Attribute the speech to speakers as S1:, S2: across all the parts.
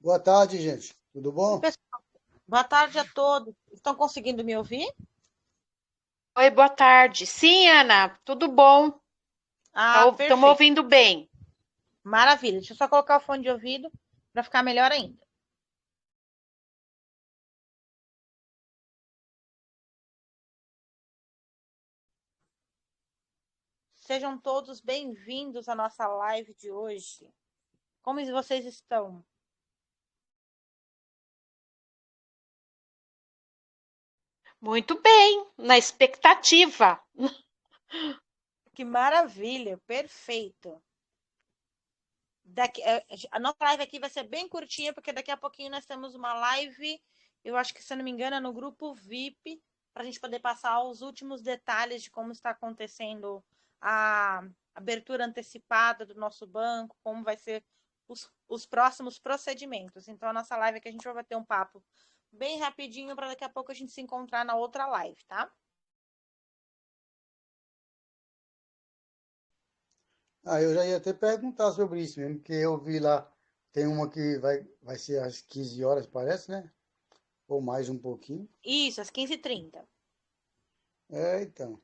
S1: Boa tarde, gente. Tudo
S2: Oi,
S1: bom?
S2: pessoal. Boa tarde a todos. Estão conseguindo me ouvir?
S3: Oi, boa tarde. Sim, Ana, tudo bom?
S2: Ah,
S3: Estamos
S2: perfeito.
S3: ouvindo bem.
S2: Maravilha. Deixa eu só colocar o fone de ouvido para ficar melhor ainda. Sejam todos bem-vindos à nossa live de hoje. Como vocês estão?
S3: Muito bem, na expectativa.
S2: Que maravilha, perfeito. A nossa live aqui vai ser bem curtinha, porque daqui a pouquinho nós temos uma live, eu acho que, se eu não me engano, é no grupo VIP, para a gente poder passar os últimos detalhes de como está acontecendo a abertura antecipada do nosso banco, como vai ser os próximos procedimentos. Então, a nossa live aqui a gente vai bater um papo bem rapidinho para daqui a pouco a gente se encontrar na outra live, tá?
S1: Eu já ia até perguntar sobre isso mesmo, porque eu vi lá, tem uma que vai ser às 15 horas, parece, né? Ou mais um pouquinho.
S2: Isso, às 15h30.
S1: Então.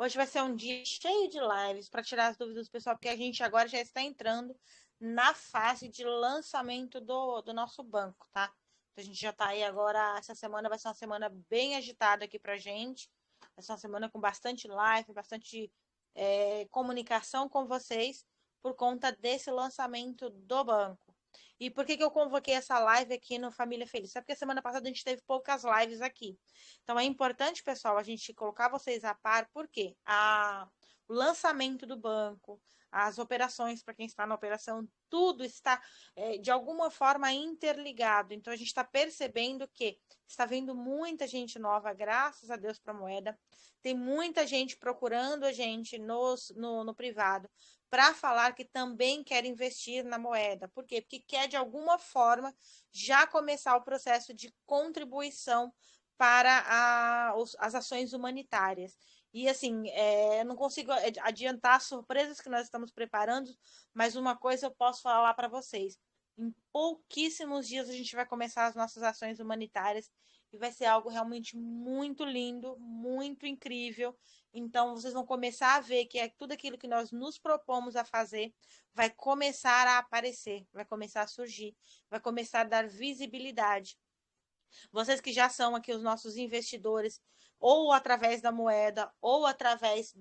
S2: Hoje vai ser um dia cheio de lives para tirar as dúvidas do pessoal, porque a gente agora já está entrando na fase de lançamento do nosso banco, tá? Então, a gente já está aí agora. Essa semana vai ser uma semana bem agitada aqui para gente. Vai ser uma semana com bastante live, bastante comunicação com vocês por conta desse lançamento do banco. E por que que eu convoquei essa live aqui no Família Feliz? É porque semana passada a gente teve poucas lives aqui. Então é importante, pessoal, a gente colocar vocês a par, porque o lançamento do banco, as operações para quem está na operação, tudo está de alguma forma interligado. Então a gente está percebendo que está vindo muita gente nova, graças a Deus, para a moeda. Tem muita gente procurando a gente no privado para falar que também quer investir na moeda. Por quê? Porque quer, de alguma forma, já começar o processo de contribuição para as ações humanitárias. E assim, não consigo adiantar as surpresas que nós estamos preparando, mas uma coisa eu posso falar para vocês. Em pouquíssimos dias a gente vai começar as nossas ações humanitárias e vai ser algo realmente muito lindo, muito incrível. Então, vocês vão começar a ver que tudo aquilo que nós nos propomos a fazer vai começar a aparecer, vai começar a surgir, vai começar a dar visibilidade. Vocês que já são aqui os nossos investidores, ou através da moeda, ou através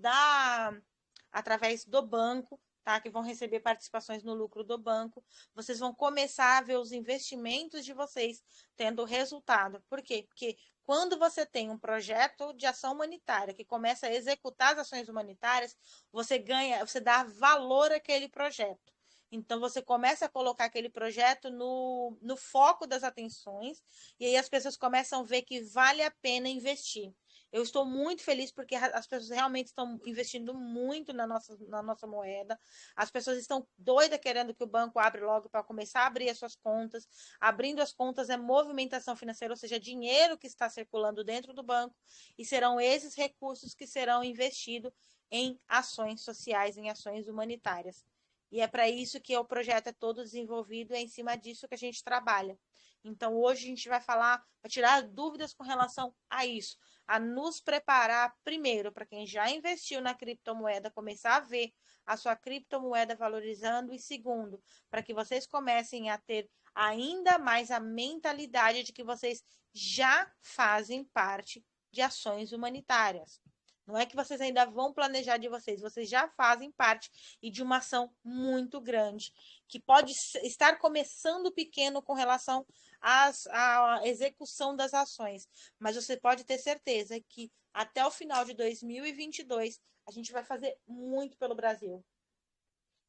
S2: do banco, tá? Que vão receber participações no lucro do banco, vocês vão começar a ver os investimentos de vocês tendo resultado. Por quê? Porque quando você tem um projeto de ação humanitária que começa a executar as ações humanitárias, você ganha, você dá valor àquele projeto. Então, você começa a colocar aquele projeto no foco das atenções, e aí as pessoas começam a ver que vale a pena investir. Eu estou muito feliz porque as pessoas realmente estão investindo muito na nossa moeda. As pessoas estão doidas querendo que o banco abra logo para começar a abrir as suas contas. Abrindo as contas é movimentação financeira, ou seja, dinheiro que está circulando dentro do banco, e serão esses recursos que serão investidos em ações sociais, em ações humanitárias. E é para isso que o projeto é todo desenvolvido, é em cima disso que a gente trabalha. Então, hoje a gente vai falar, vai tirar dúvidas com relação a isso, a nos preparar primeiro para quem já investiu na criptomoeda começar a ver a sua criptomoeda valorizando, e segundo, para que vocês comecem a ter ainda mais a mentalidade de que vocês já fazem parte de ações humanitárias. Não é que vocês ainda vão planejar de vocês já fazem parte e de uma ação muito grande, que pode estar começando pequeno com relação à execução das ações, mas você pode ter certeza que até o final de 2022 a gente vai fazer muito pelo Brasil.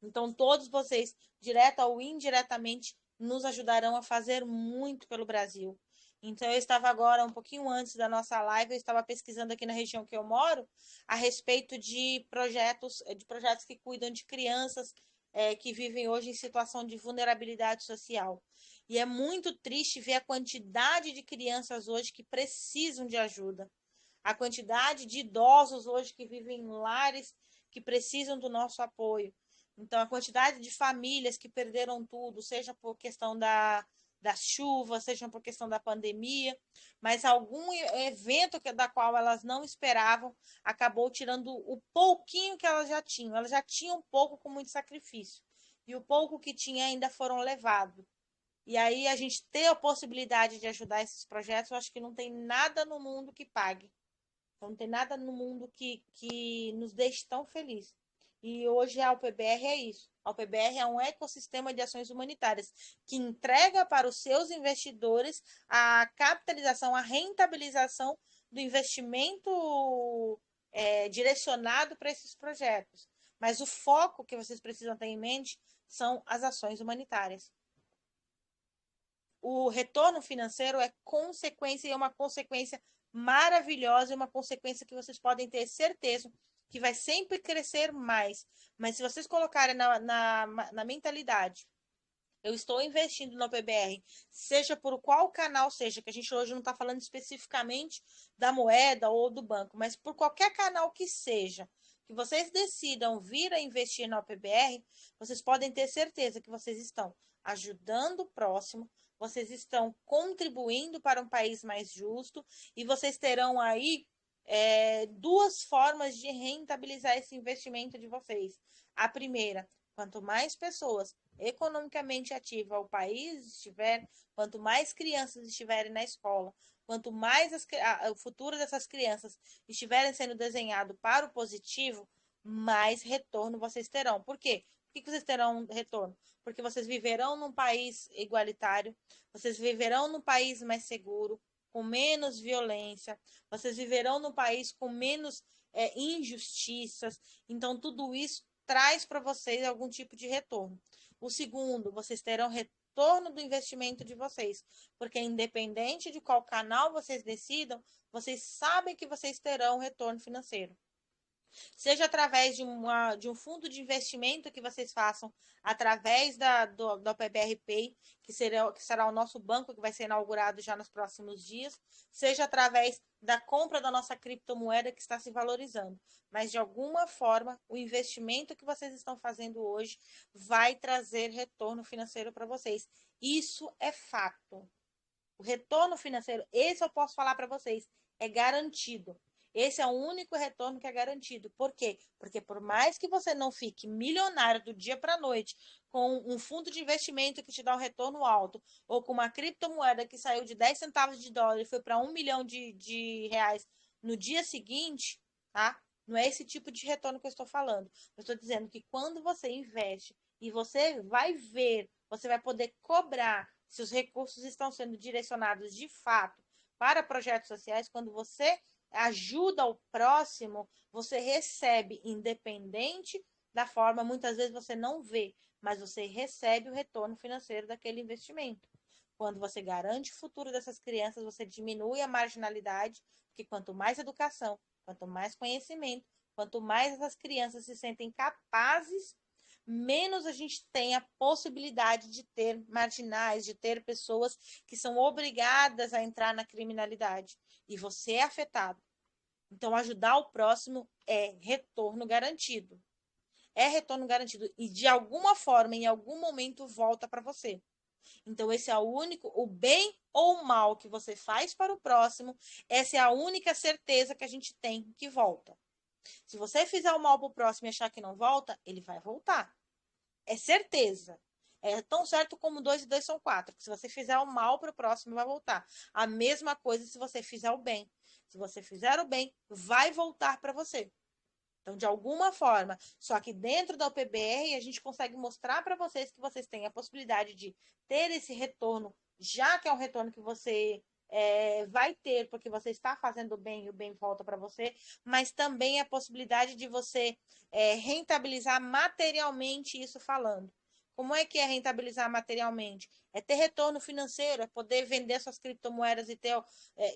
S2: Então, todos vocês, direta ou indiretamente, nos ajudarão a fazer muito pelo Brasil. Então, eu estava agora, um pouquinho antes da nossa live, eu estava pesquisando aqui na região que eu moro, a respeito de projetos que cuidam de crianças que vivem hoje em situação de vulnerabilidade social. E é muito triste ver a quantidade de crianças hoje que precisam de ajuda. a quantidade de idosos hoje que vivem em lares que precisam do nosso apoio. Então, a quantidade de famílias que perderam tudo, seja por questão da chuva, seja por questão da pandemia, mas algum evento da qual elas não esperavam acabou tirando o pouquinho que elas já tinham. Elas já tinham pouco com muito sacrifício. E o pouco que tinha ainda foram levados. E aí a gente ter a possibilidade de ajudar esses projetos, eu acho que não tem nada no mundo que pague. Não tem nada no mundo que nos deixe tão felizes. E hoje a UPBR é isso. A UPBR é um ecossistema de ações humanitárias que entrega para os seus investidores a capitalização, a rentabilização do investimento direcionado para esses projetos. Mas o foco que vocês precisam ter em mente são as ações humanitárias. O retorno financeiro é consequência e é uma consequência maravilhosa, é uma consequência que vocês podem ter certeza que vai sempre crescer mais. Mas se vocês colocarem na mentalidade, eu estou investindo no PBR, seja por qual canal seja, que a gente hoje não está falando especificamente da moeda ou do banco, mas por qualquer canal que seja, que vocês decidam vir a investir na PBR, vocês podem ter certeza que vocês estão ajudando o próximo, vocês estão contribuindo para um país mais justo e vocês terão aí duas formas de rentabilizar esse investimento de vocês. A primeira, quanto mais pessoas economicamente ativas o país estiver, quanto mais crianças estiverem na escola, quanto mais o futuro dessas crianças estiverem sendo desenhado para o positivo, mais retorno vocês terão. Por quê? Por que vocês terão retorno? Porque vocês viverão num país igualitário, vocês viverão num país mais seguro, com menos violência, vocês viverão num país com menos injustiças. Então, tudo isso traz para vocês algum tipo de retorno. O segundo, vocês terão retorno do investimento de vocês, porque independente de qual canal vocês decidam, vocês sabem que vocês terão retorno financeiro. Seja através de um fundo de investimento que vocês façam através da PBR Pay, que será o nosso banco que vai ser inaugurado já nos próximos dias, seja através da compra da nossa criptomoeda que está se valorizando. Mas, de alguma forma, o investimento que vocês estão fazendo hoje vai trazer retorno financeiro para vocês. Isso é fato. O retorno financeiro, esse eu posso falar para vocês, é garantido. Esse é o único retorno que é garantido. Por quê? Porque por mais que você não fique milionário do dia para a noite com um fundo de investimento que te dá um retorno alto, ou com uma criptomoeda que saiu de 10 centavos de dólar e foi para 1 milhão de reais no dia seguinte, tá? Não é esse tipo de retorno que eu estou falando. Eu estou dizendo que quando você investe e você vai ver, você vai poder cobrar se os recursos estão sendo direcionados de fato para projetos sociais, quando você ajuda o próximo, você recebe, independente da forma, muitas vezes você não vê, mas você recebe o retorno financeiro daquele investimento. Quando você garante o futuro dessas crianças, você diminui a marginalidade, porque quanto mais educação, quanto mais conhecimento, quanto mais essas crianças se sentem capazes, menos a gente tem a possibilidade de ter marginais, de ter pessoas que são obrigadas a entrar na criminalidade. E você é afetado. Então, ajudar o próximo é retorno garantido. É retorno garantido. E, de alguma forma, em algum momento, volta para você. Então, esse é o único, o bem ou o mal que você faz para o próximo, essa é a única certeza que a gente tem que volta. Se você fizer o mal para o próximo e achar que não volta, ele vai voltar. É certeza. É tão certo como 2 e 2 são 4. Se você fizer o mal para o próximo, vai voltar. A mesma coisa se você fizer o bem. Se você fizer o bem, vai voltar para você. Então, de alguma forma, só que dentro da UPBR, a gente consegue mostrar para vocês que vocês têm a possibilidade de ter esse retorno, já que é um retorno que você vai ter, porque você está fazendo bem e o bem volta para você, mas também a possibilidade de você rentabilizar materialmente isso falando. Como é que é rentabilizar materialmente? É ter retorno financeiro, é poder vender suas criptomoedas e ter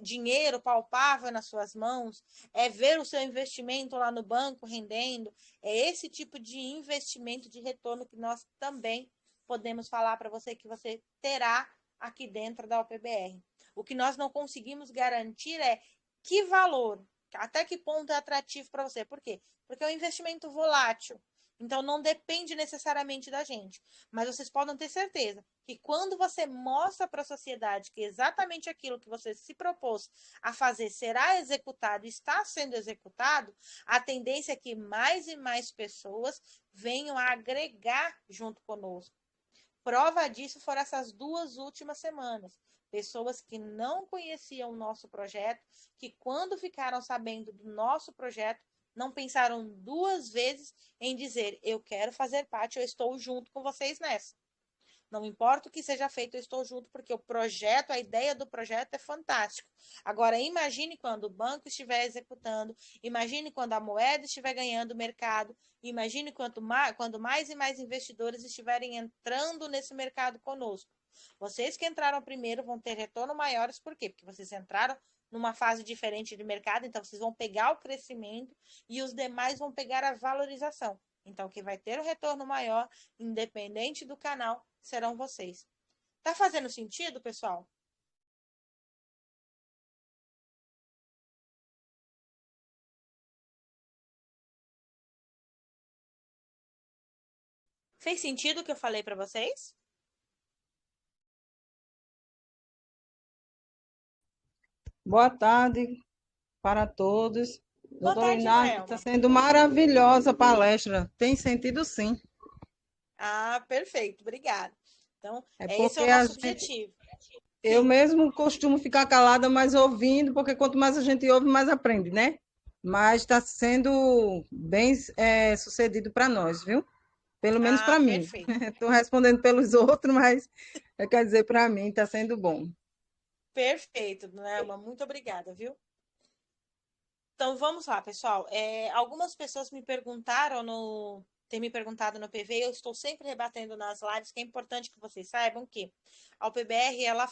S2: dinheiro palpável nas suas mãos, é ver o seu investimento lá no banco rendendo. É esse tipo de investimento de retorno que nós também podemos falar para você que você terá aqui dentro da UPBR. O que nós não conseguimos garantir é que valor Até que ponto é atrativo para você? Por quê? Porque é um investimento volátil. Então, não depende necessariamente da gente. Mas vocês podem ter certeza que quando você mostra para a sociedade que exatamente aquilo que você se propôs a fazer será executado, está sendo executado, a tendência é que mais e mais pessoas venham a agregar junto conosco. Prova disso foram essas 2 últimas semanas. Pessoas que não conheciam o nosso projeto, que quando ficaram sabendo do nosso projeto, não pensaram 2 vezes em dizer: eu quero fazer parte, eu estou junto com vocês nessa. Não importa o que seja feito, eu estou junto, porque o projeto, a ideia do projeto é fantástico. Agora, imagine quando o banco estiver executando, imagine quando a moeda estiver ganhando mercado, imagine quando mais e mais investidores estiverem entrando nesse mercado conosco. Vocês que entraram primeiro vão ter retorno maiores, por quê? Porque vocês entraram numa fase diferente de mercado, então vocês vão pegar o crescimento e os demais vão pegar a valorização. Então, quem vai ter o retorno maior, independente do canal, serão vocês. Tá fazendo sentido, pessoal? Fez sentido o que eu falei para vocês?
S4: Boa tarde para todos.
S2: Boa
S4: Doutora
S2: tarde,
S4: Inácio, está
S2: Joelma.
S4: sendo maravilhosa a palestra. Tem sentido, sim.
S2: Ah, perfeito, obrigada. Então,
S4: É
S2: esse é
S4: porque
S2: o nosso objetivo.
S4: eu
S2: Sim.
S4: mesmo costumo ficar calada, mas ouvindo, porque quanto mais a gente ouve, mais aprende, né? Mas está sendo bem sucedido para nós, viu? Pelo menos
S2: Ah,
S4: para mim.
S2: perfeito.
S4: Estou respondendo pelos outros, mas quer dizer, para mim está sendo bom.
S2: Perfeito, Joelma. Muito obrigada, viu? Então vamos lá, pessoal. Algumas pessoas me perguntaram têm me perguntado no PV, eu estou sempre rebatendo nas lives, que é importante que vocês saibam que a UPBR ela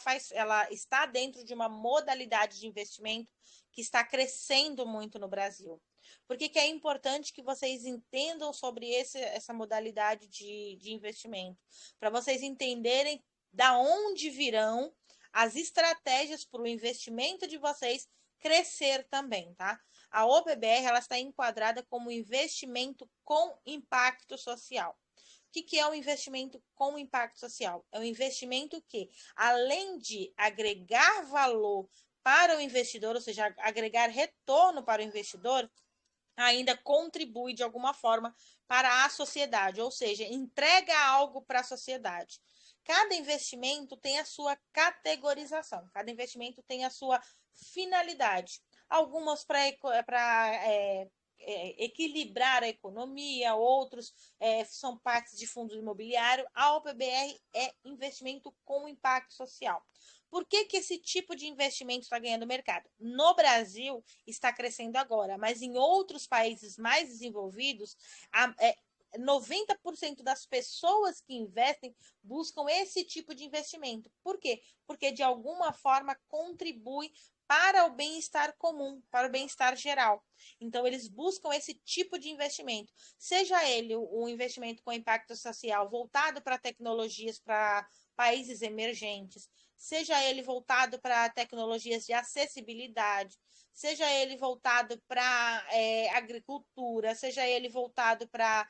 S2: está dentro de uma modalidade de investimento que está crescendo muito no Brasil. Por que é importante que vocês entendam sobre essa modalidade de investimento? Para vocês entenderem da onde virão as estratégias para o investimento de vocês crescer também, tá? A OPBR ela está enquadrada como investimento com impacto social. O que é um investimento com impacto social? É um investimento que, além de agregar valor para o investidor, ou seja, agregar retorno para o investidor, ainda contribui de alguma forma para a sociedade, ou seja, entrega algo para a sociedade. Cada investimento tem a sua categorização, cada investimento tem a sua finalidade. Algumas para equilibrar a economia, outros são partes de fundo imobiliário. A OPBR é investimento com impacto social. Por que esse tipo de investimento está ganhando mercado? No Brasil, está crescendo agora, mas em outros países mais desenvolvidos, 90% das pessoas que investem buscam esse tipo de investimento. Por quê? Porque de alguma forma contribui para o bem-estar comum, para o bem-estar geral. Então, eles buscam esse tipo de investimento, seja ele o investimento com impacto social voltado para tecnologias para países emergentes, seja ele voltado para tecnologias de acessibilidade, seja ele voltado para agricultura, seja ele voltado para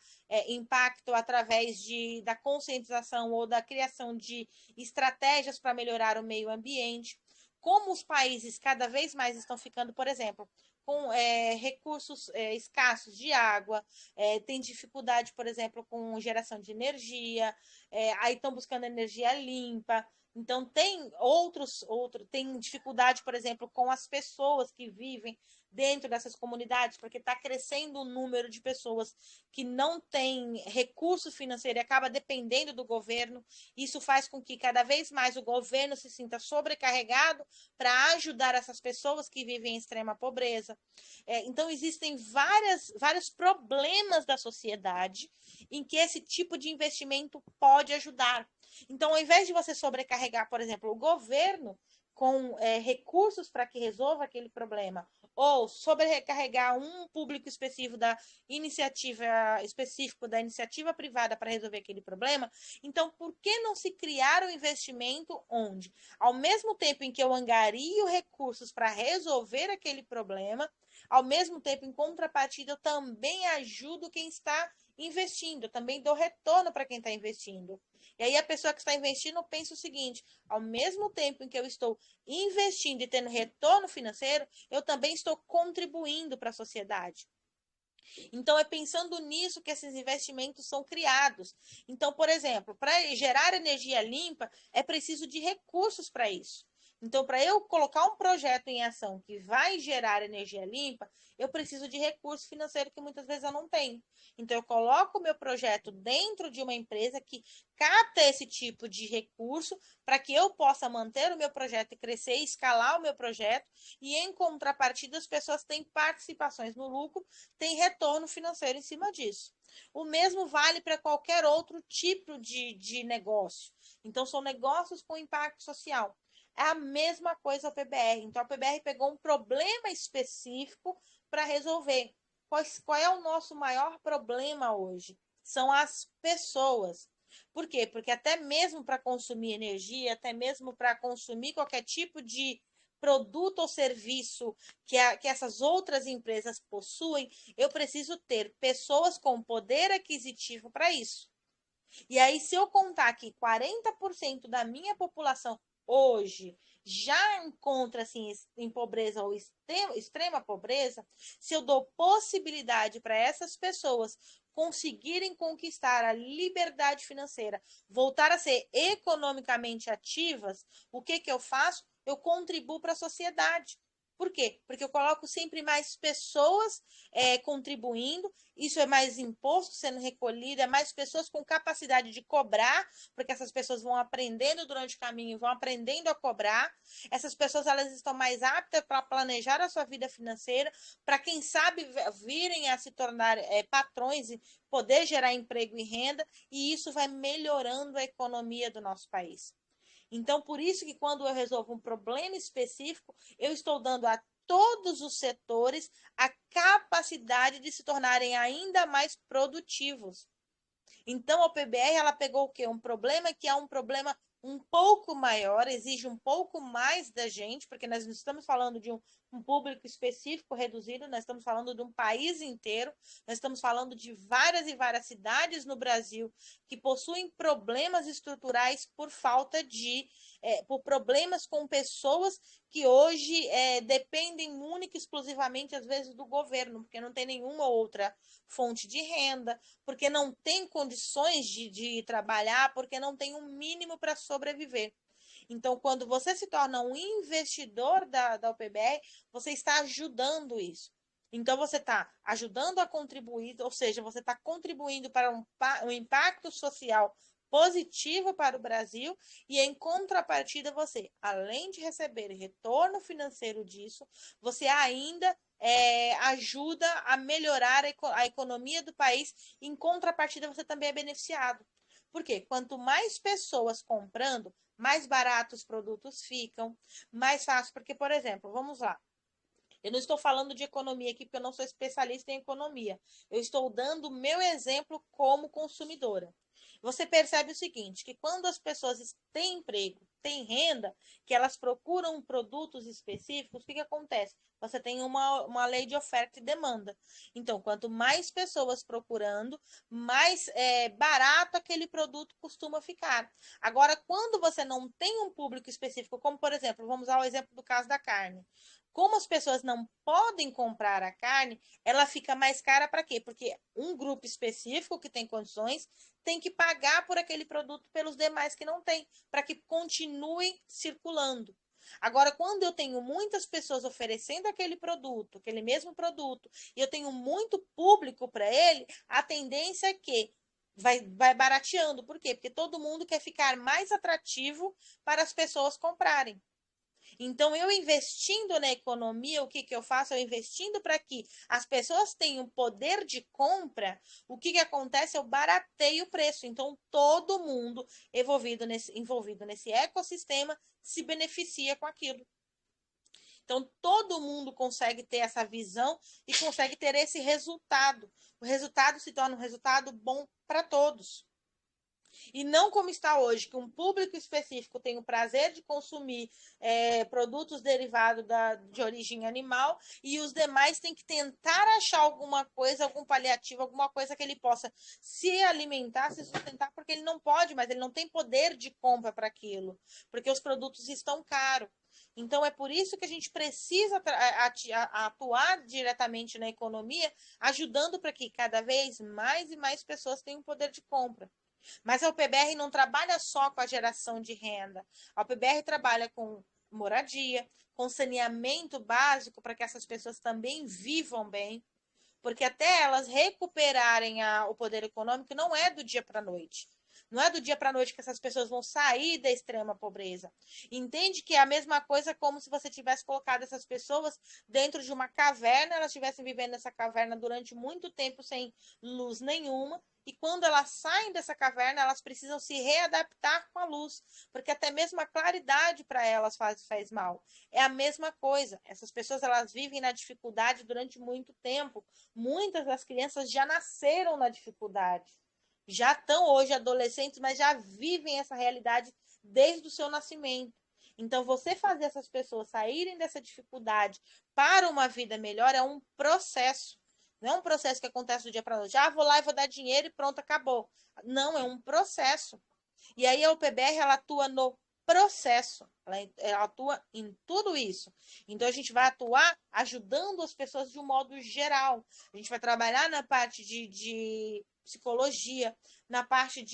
S2: impacto através da conscientização ou da criação de estratégias para melhorar o meio ambiente. Como os países cada vez mais estão ficando, por exemplo, com recursos escassos de água, tem dificuldade, por exemplo, com geração de energia, aí estão buscando energia limpa. Então, tem dificuldade, por exemplo, com as pessoas que vivem dentro dessas comunidades, porque está crescendo o número de pessoas que não têm recurso financeiro e acaba dependendo do governo. Isso faz com que cada vez mais o governo se sinta sobrecarregado para ajudar essas pessoas que vivem em extrema pobreza. Então, existem vários problemas da sociedade em que esse tipo de investimento pode ajudar. Então, ao invés de você sobrecarregar, por exemplo, o governo com recursos para que resolva aquele problema, ou sobrecarregar um público específico da iniciativa privada para resolver aquele problema, então por que não se criar um investimento onde, ao mesmo tempo em que eu angario recursos para resolver aquele problema, ao mesmo tempo, em contrapartida, eu também ajudo quem está investindo, eu também dou retorno para quem está investindo. E aí a pessoa que está investindo pensa o seguinte: ao mesmo tempo em que eu estou investindo e tendo retorno financeiro, eu também estou contribuindo para a sociedade. Então, é pensando nisso que esses investimentos são criados. Então, por exemplo, para gerar energia limpa, é preciso de recursos para isso. Então, para eu colocar um projeto em ação que vai gerar energia limpa, eu preciso de recurso financeiro que muitas vezes eu não tenho. Então, eu coloco o meu projeto dentro de uma empresa que capta esse tipo de recurso para que eu possa manter o meu projeto e crescer e escalar o meu projeto. E, em contrapartida, as pessoas têm participações no lucro, têm retorno financeiro em cima disso. O mesmo vale para qualquer outro tipo de negócio. Então, são negócios com impacto social. É a mesma coisa o PBR. Então, a PBR pegou um problema específico para resolver. Qual é o nosso maior problema hoje? São as pessoas. Por quê? Porque até mesmo para consumir energia, até mesmo para consumir qualquer tipo de produto ou serviço que essas outras empresas possuem, eu preciso ter pessoas com poder aquisitivo para isso. E aí, se eu contar que 40% da minha população hoje já encontra-se em pobreza ou extrema pobreza, se eu dou possibilidade para essas pessoas conseguirem conquistar a liberdade financeira, voltar a ser economicamente ativas, o que eu faço? Eu contribuo para a sociedade. Por quê? Porque eu coloco sempre mais pessoas contribuindo, isso é mais imposto sendo recolhido, é mais pessoas com capacidade de cobrar, porque essas pessoas vão aprendendo durante o caminho, vão aprendendo a cobrar. Essas pessoas elas estão mais aptas para planejar a sua vida financeira, para quem sabe virem a se tornar patrões e poder gerar emprego e renda, e isso vai melhorando a economia do nosso país. Então, por isso que quando eu resolvo um problema específico, eu estou dando a todos os setores a capacidade de se tornarem ainda mais produtivos. Então, a PBR ela pegou o quê? Um problema que é um problema um pouco maior, exige um pouco mais da gente, porque nós não estamos falando de um público específico reduzido, nós estamos falando de um país inteiro, nós estamos falando de várias e várias cidades no Brasil que possuem problemas estruturais por falta de, por problemas com pessoas que hoje dependem única e exclusivamente, às vezes, do governo, porque não tem nenhuma outra fonte de renda, porque não tem condições de trabalhar, porque não tem um mínimo para sobreviver. Então, quando você se torna um investidor da UPBR, você está ajudando isso. Então, você está ajudando a contribuir, ou seja, você está contribuindo para um impacto social positivo para o Brasil e, em contrapartida, você, além de receber retorno financeiro disso, você ainda ajuda a melhorar a economia do país. Em contrapartida, você também é beneficiado. Por quê? Quanto mais pessoas comprando, mais baratos os produtos ficam, mais fácil. Porque, por exemplo, vamos lá. Eu não estou falando de economia aqui, porque eu não sou especialista em economia. Eu estou dando o meu exemplo como consumidora. Você percebe o seguinte, que quando as pessoas têm emprego, têm renda, que elas procuram produtos específicos, o que acontece? Você tem uma lei de oferta e demanda. Então, quanto mais pessoas procurando, mais barato aquele produto costuma ficar. Agora, quando você não tem um público específico, como, por exemplo, vamos ao exemplo do caso da carne. Como as pessoas não podem comprar a carne, ela fica mais cara para quê? Porque um grupo específico que tem condições tem que pagar por aquele produto pelos demais que não têm, para que continue circulando. Agora, quando eu tenho muitas pessoas oferecendo aquele mesmo produto, e eu tenho muito público para ele, a tendência é que vai barateando. Por quê? Porque todo mundo quer ficar mais atrativo para as pessoas comprarem. Então, eu investindo na economia, o que eu faço? Eu investindo para que as pessoas tenham poder de compra, o que acontece? Eu barateio o preço. Então, todo mundo envolvido nesse ecossistema se beneficia com aquilo. Então, todo mundo consegue ter essa visão e consegue ter esse resultado. O resultado se torna um resultado bom para todos. E não como está hoje, que um público específico tem o prazer de consumir produtos derivados de origem animal e os demais têm que tentar achar alguma coisa, algum paliativo, alguma coisa que ele possa se alimentar, se sustentar, porque ele não pode, mas ele não tem poder de compra para aquilo, porque os produtos estão caros. Então, é por isso que a gente precisa atuar diretamente na economia, ajudando para que cada vez mais e mais pessoas tenham poder de compra. Mas a UPBR não trabalha só com a geração de renda. A UPBR trabalha com moradia, com saneamento básico para que essas pessoas também vivam bem, porque até elas recuperarem o poder econômico não é do dia para a noite. Não é do dia para a noite que essas pessoas vão sair da extrema pobreza. Entende que é a mesma coisa como se você tivesse colocado essas pessoas dentro de uma caverna, elas estivessem vivendo nessa caverna durante muito tempo sem luz nenhuma, e quando elas saem dessa caverna, elas precisam se readaptar com a luz, porque até mesmo a claridade para elas faz mal. É a mesma coisa. Essas pessoas elas vivem na dificuldade durante muito tempo. Muitas das crianças já nasceram na dificuldade. Já estão hoje adolescentes, mas já vivem essa realidade desde o seu nascimento. Então, você fazer essas pessoas saírem dessa dificuldade para uma vida melhor é um processo. Não é um processo que acontece do dia para a noite. Ah, vou lá e vou dar dinheiro e pronto, acabou. Não, é um processo. E aí a UPBR ela atua no processo, ela atua em tudo isso. Então a gente vai atuar ajudando as pessoas de um modo geral. A gente vai trabalhar na parte de psicologia, na parte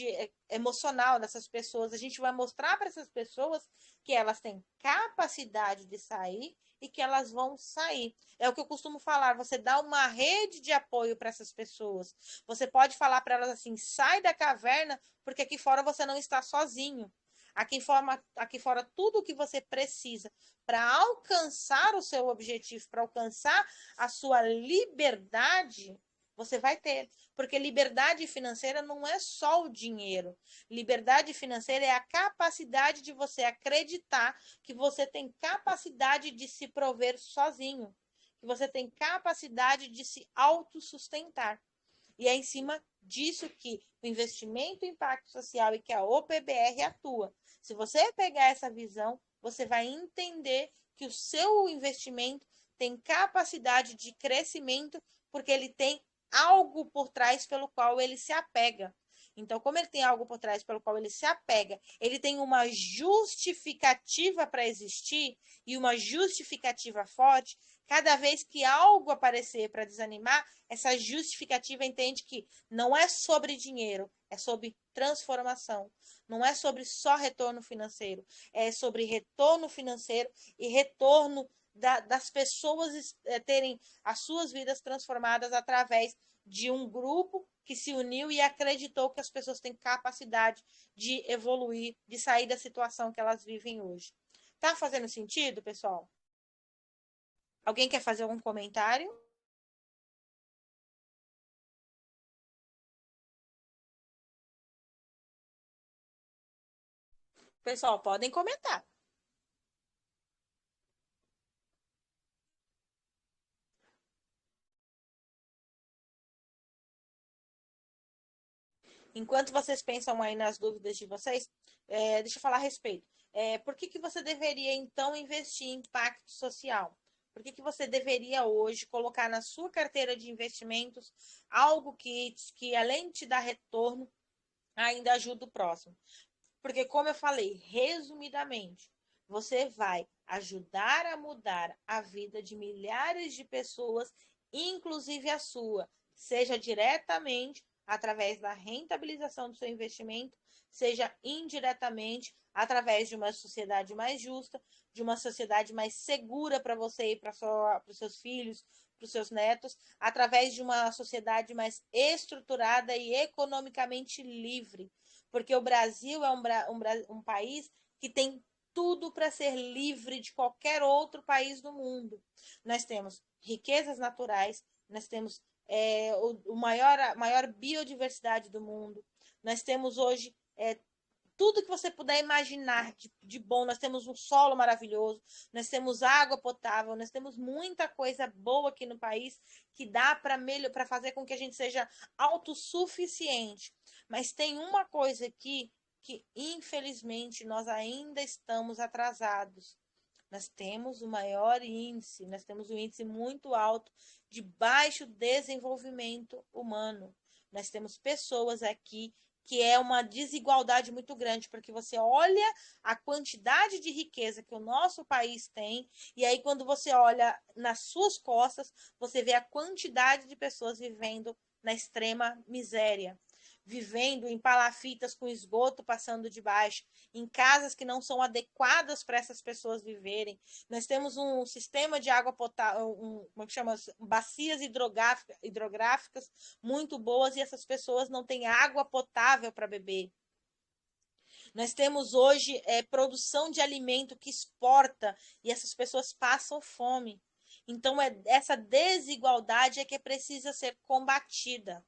S2: emocional dessas pessoas. A gente vai mostrar para essas pessoas que elas têm capacidade de sair e que elas vão sair. É o que eu costumo falar, você dá uma rede de apoio para essas pessoas. Você pode falar para elas assim, sai da caverna, porque aqui fora você não está sozinho. Aqui fora tudo o que você precisa para alcançar o seu objetivo, para alcançar a sua liberdade, você vai ter. Porque liberdade financeira não é só o dinheiro. Liberdade financeira é a capacidade de você acreditar que você tem capacidade de se prover sozinho, que você tem capacidade de se autossustentar. E é em cima disso que o investimento em impacto social e que a OPBR atua. Se você pegar essa visão, você vai entender que o seu investimento tem capacidade de crescimento porque ele tem algo por trás pelo qual ele se apega. Então, como ele tem algo por trás pelo qual ele se apega, ele tem uma justificativa para existir e uma justificativa forte. Cada vez que algo aparecer para desanimar, essa justificativa entende que não é sobre dinheiro, é sobre transformação. Não é sobre só retorno financeiro, é sobre retorno financeiro e retorno das pessoas terem as suas vidas transformadas através de um grupo que se uniu e acreditou que as pessoas têm capacidade de evoluir, de sair da situação que elas vivem hoje. Tá fazendo sentido, pessoal? Alguém quer fazer algum comentário? Pessoal, podem comentar. Enquanto vocês pensam aí nas dúvidas de vocês, deixa eu falar a respeito. Por que você deveria, então, investir em impacto social? Por que você deveria hoje colocar na sua carteira de investimentos algo que além de te dar retorno, ainda ajuda o próximo? Porque, como eu falei, resumidamente, você vai ajudar a mudar a vida de milhares de pessoas, inclusive a sua, seja diretamente através da rentabilização do seu investimento, seja indiretamente através de uma sociedade mais justa, de uma sociedade mais segura para você e para os seus filhos, para os seus netos, através de uma sociedade mais estruturada e economicamente livre. Porque o Brasil é um país que tem tudo para ser livre de qualquer outro país do mundo. Nós temos riquezas naturais, nós temos a maior biodiversidade do mundo, nós temos hoje tudo que você puder imaginar de bom. Nós temos um solo maravilhoso, nós temos água potável, nós temos muita coisa boa aqui no país que dá para fazer com que a gente seja autossuficiente. Mas tem uma coisa aqui que, infelizmente, nós ainda estamos atrasados. Nós temos o maior índice, nós temos um índice muito alto de baixo desenvolvimento humano. Nós temos pessoas aqui que é uma desigualdade muito grande, porque você olha a quantidade de riqueza que o nosso país tem, e aí quando você olha nas suas costas, você vê a quantidade de pessoas vivendo na extrema miséria, vivendo em palafitas com esgoto passando debaixo, em casas que não são adequadas para essas pessoas viverem. Nós temos um sistema de água potável, como é que chama? Bacias hidrográficas muito boas e essas pessoas não têm água potável para beber. Nós temos hoje produção de alimento que exporta e essas pessoas passam fome. Então, essa desigualdade é que precisa ser combatida.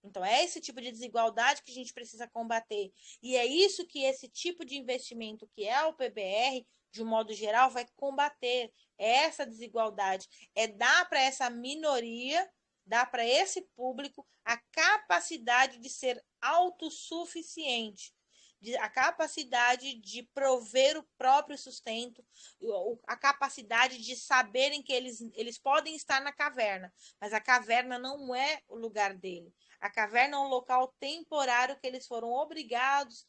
S2: Então, é esse tipo de desigualdade que a gente precisa combater. E é isso que esse tipo de investimento, que é o PBR, de um modo geral, vai combater. É essa desigualdade. É dar para essa minoria, dar para esse público a capacidade de ser autossuficiente, a capacidade de prover o próprio sustento, a capacidade de saberem que eles podem estar na caverna, mas a caverna não é o lugar dele. A caverna é um local temporário que eles foram obrigados,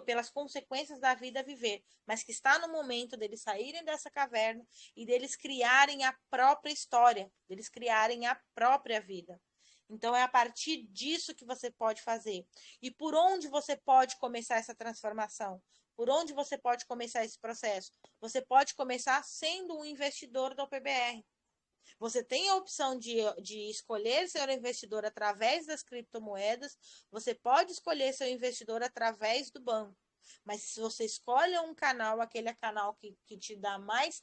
S2: pelas consequências da vida, a viver, mas que está no momento deles saírem dessa caverna e deles criarem a própria história, deles criarem a própria vida. Então, é a partir disso que você pode fazer. E por onde você pode começar essa transformação? Por onde você pode começar esse processo? Você pode começar sendo um investidor da UPBR. Você tem a opção de escolher ser investidor através das criptomoedas, você pode escolher ser investidor através do banco. Mas se você escolhe um canal, aquele canal que te dá mais,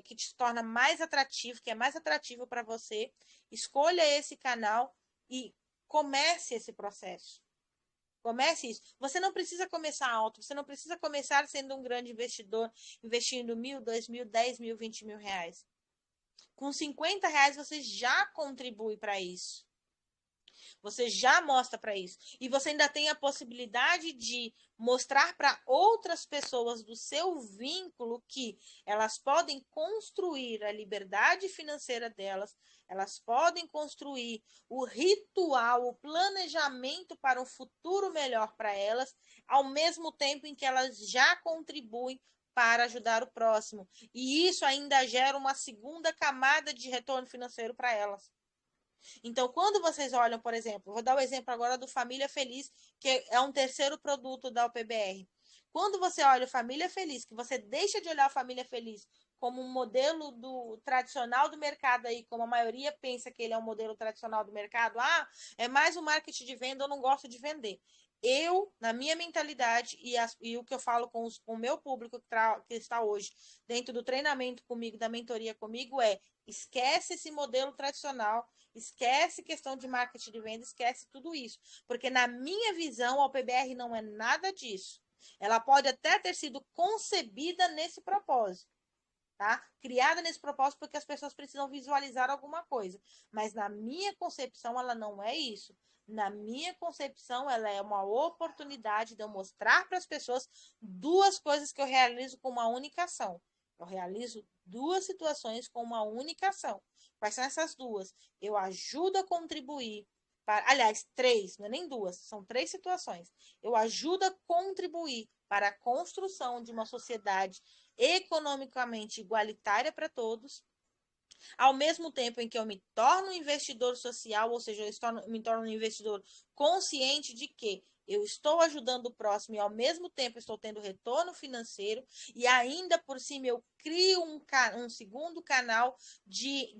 S2: que te torna mais atrativo, que é mais atrativo para você, escolha esse canal e comece esse processo. Comece isso. Você não precisa começar alto, você não precisa começar sendo um grande investidor, investindo 1.000, 2.000, 10.000, 20.000 reais. Com 50 reais você já contribui para isso. Você já mostra para isso. E você ainda tem a possibilidade de mostrar para outras pessoas do seu vínculo que elas podem construir a liberdade financeira delas, elas podem construir o ritual, o planejamento para um futuro melhor para elas, ao mesmo tempo em que elas já contribuem para ajudar o próximo. E isso ainda gera uma segunda camada de retorno financeiro para elas. Então, quando vocês olham, por exemplo, vou dar o exemplo agora do Família Feliz, que é um terceiro produto da UPBR. Quando você olha o Família Feliz, que você deixa de olhar o Família Feliz como um modelo tradicional do mercado aí, como a maioria pensa que ele é um modelo tradicional do mercado, é mais um marketing de venda, eu não gosto de vender. Eu, na minha mentalidade, e o que eu falo com o meu público que está hoje dentro do treinamento comigo, da mentoria comigo, esquece esse modelo tradicional, esquece questão de marketing de venda, esquece tudo isso. Porque na minha visão, a UPBR não é nada disso. Ela pode até ter sido concebida nesse propósito. Tá? Criada nesse propósito porque as pessoas precisam visualizar alguma coisa. Mas na minha concepção, ela não é isso. Na minha concepção, ela é uma oportunidade de eu mostrar para as pessoas duas coisas que eu realizo com uma única ação. Eu realizo duas situações com uma única ação. Quais são essas duas? Eu ajudo a contribuir aliás, três, não é nem duas, são três situações. Eu ajudo a contribuir para a construção de uma sociedade economicamente igualitária para todos, ao mesmo tempo em que eu me torno um investidor social, ou seja, eu me torno um investidor consciente de que eu estou ajudando o próximo e ao mesmo tempo estou tendo retorno financeiro e ainda por cima eu crio um segundo canal de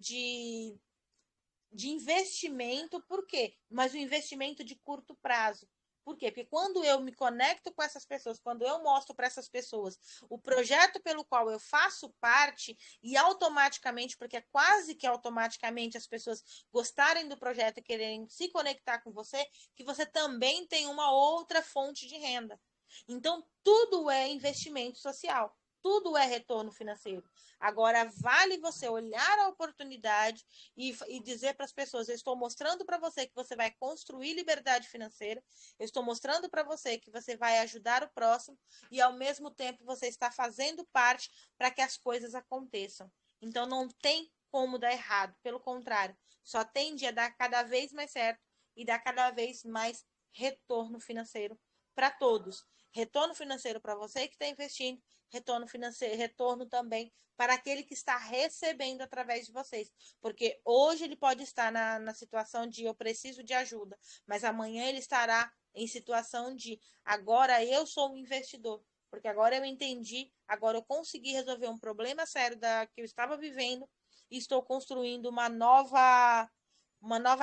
S2: investimento. Por quê? Mas um investimento de curto prazo. Por quê? Porque quando eu me conecto com essas pessoas, quando eu mostro para essas pessoas o projeto pelo qual eu faço parte e automaticamente, porque é quase que automaticamente as pessoas gostarem do projeto e quererem se conectar com você, que você também tem uma outra fonte de renda. Então, tudo é investimento social, tudo é retorno financeiro. Agora, vale você olhar a oportunidade e dizer para as pessoas: eu estou mostrando para você que você vai construir liberdade financeira, eu estou mostrando para você que você vai ajudar o próximo e, ao mesmo tempo, você está fazendo parte para que as coisas aconteçam. Então, não tem como dar errado, pelo contrário, só tende a dar cada vez mais certo e dar cada vez mais retorno financeiro para todos. Retorno financeiro para você que está investindo, retorno financeiro, retorno também para aquele que está recebendo através de vocês. Porque hoje ele pode estar na situação de eu preciso de ajuda, mas amanhã ele estará em situação de agora eu sou um investidor. Porque agora eu entendi, agora eu consegui resolver um problema sério que eu estava vivendo e estou construindo uma nova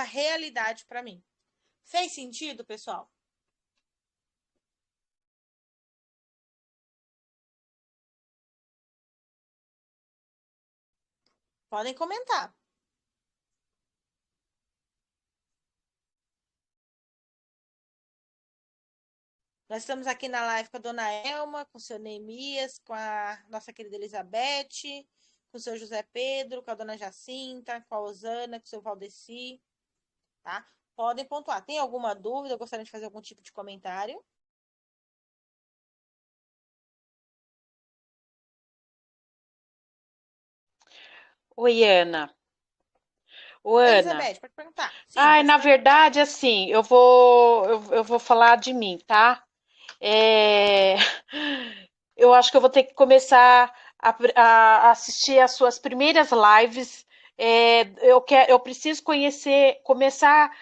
S2: realidade para mim. Fez sentido, pessoal? Podem comentar. Nós estamos aqui na live com a dona Elma, com o seu Neemias, com a nossa querida Elizabeth, com o seu José Pedro, com a dona Jacinta, com a Osana, com o seu Valdeci, tá? Podem pontuar. Tem alguma dúvida? Gostaria de fazer algum tipo de comentário?
S3: Oi, Ana. Ô, Ana.
S2: Elizabeth, pode perguntar. Sim,
S3: Ai,
S2: pode
S3: na
S2: perguntar.
S3: verdade, assim, eu vou falar de mim, tá? É, eu acho que eu vou ter que começar a assistir as suas primeiras lives. Eu preciso começar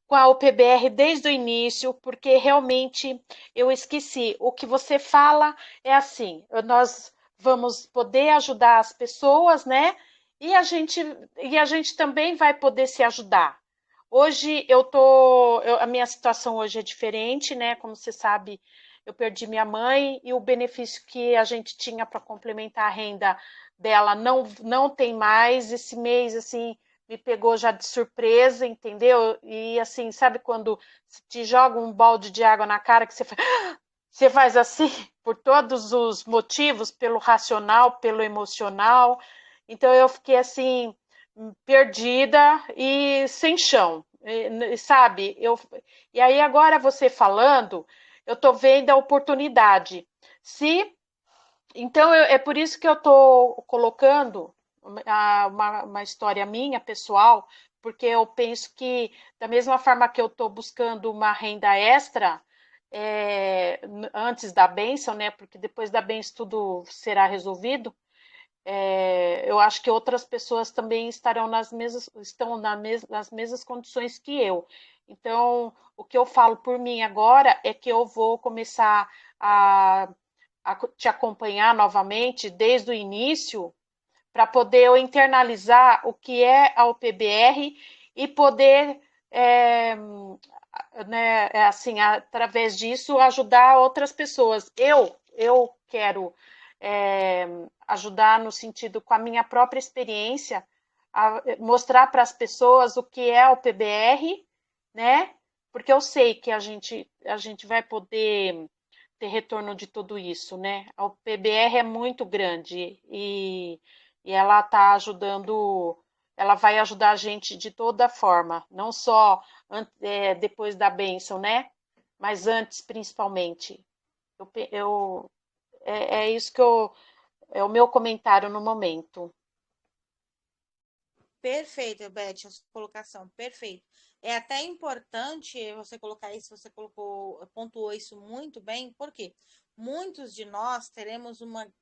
S3: com a UPBR desde o início, porque realmente eu esqueci. O que você fala é assim: nós vamos poder ajudar as pessoas, né? E a gente também vai poder se ajudar. Hoje a minha situação hoje é diferente, né? Como você sabe, eu perdi minha mãe e o benefício que a gente tinha para complementar a renda dela não tem mais. Esse mês, assim, me pegou já de surpresa, entendeu? E assim, sabe quando te joga um balde de água na cara que você faz assim por todos os motivos, pelo racional, pelo emocional. Então eu fiquei assim perdida e sem chão, sabe? E aí agora você falando, eu tô vendo a oportunidade. Se então é por isso que eu tô colocando uma história minha pessoal, porque eu penso que da mesma forma que eu estou buscando uma renda extra antes da bênção, né? Porque depois da bênção tudo será resolvido. Eu acho que outras pessoas também nas mesmas condições que eu. Então, o que eu falo por mim agora é que eu vou começar a, a te acompanhar novamente desde o início para poder eu internalizar o que é a UPBR e poder, né, assim, através disso, ajudar outras pessoas. Eu quero é, ajudar no sentido com a minha própria experiência, a mostrar para as pessoas o que é o PBR, né? Porque eu sei que a gente vai poder ter retorno de tudo isso, né? O PBR é muito grande e ela está ajudando, ela vai ajudar a gente de toda forma, não só depois da bênção, né? Mas antes, principalmente. Eu, é isso é o meu comentário no momento.
S2: Perfeito, Beth, a sua colocação, perfeito. É até importante você colocar isso, você pontuou isso muito bem, porque muitos de nós teremos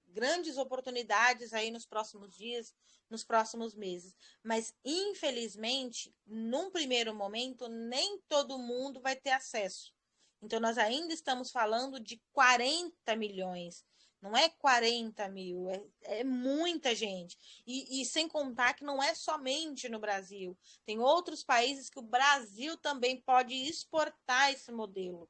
S2: grandes oportunidades aí nos próximos dias, nos próximos meses. Mas, infelizmente, num primeiro momento, nem todo mundo vai ter acesso. Então, nós ainda estamos falando de 40 milhões. Não é 40 mil, é muita gente. E sem contar que não é somente no Brasil. Tem outros países que o Brasil também pode exportar esse modelo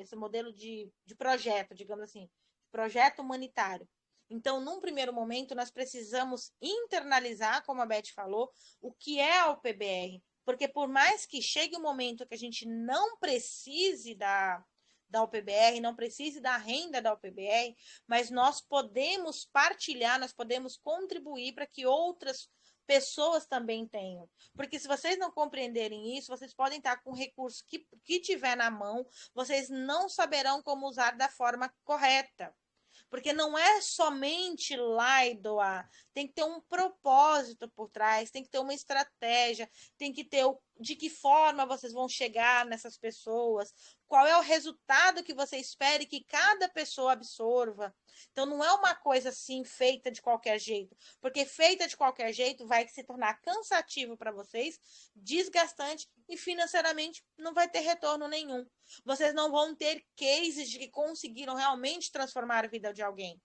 S2: esse modelo de projeto, digamos assim, projeto humanitário. Então, num primeiro momento, nós precisamos internalizar, como a Beth falou, o que é a UPBR. Porque por mais que chegue um momento que a gente não precise da UPBR, não precise da renda da UPBR, mas nós podemos partilhar, nós podemos contribuir para que outras pessoas também tenham. Porque se vocês não compreenderem isso, vocês podem estar com o recurso que tiver na mão, vocês não saberão como usar da forma correta. Porque não é somente lá e doar, tem que ter um propósito por trás, tem que ter uma estratégia, tem que ter de que forma vocês vão chegar nessas pessoas, qual é o resultado que você espere que cada pessoa absorva. Então não é uma coisa assim feita de qualquer jeito, porque feita de qualquer jeito vai se tornar cansativo para vocês, desgastante e financeiramente não vai ter retorno nenhum. Vocês não vão ter cases de que conseguiram realmente transformar a vida de alguém.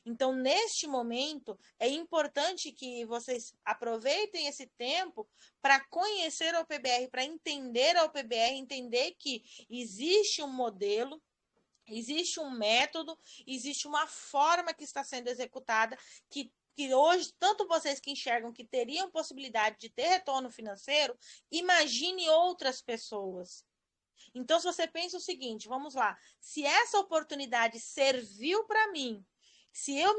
S2: Então, neste momento, é importante que vocês aproveitem esse tempo para conhecer a UPBR, para entender a UPBR, entender que existe um modelo, existe um método, existe uma forma que está sendo executada que hoje, tanto vocês que enxergam que teriam possibilidade de ter retorno financeiro, imagine outras pessoas. Então, se você pensa o seguinte, vamos lá, se essa oportunidade serviu para mim, se eu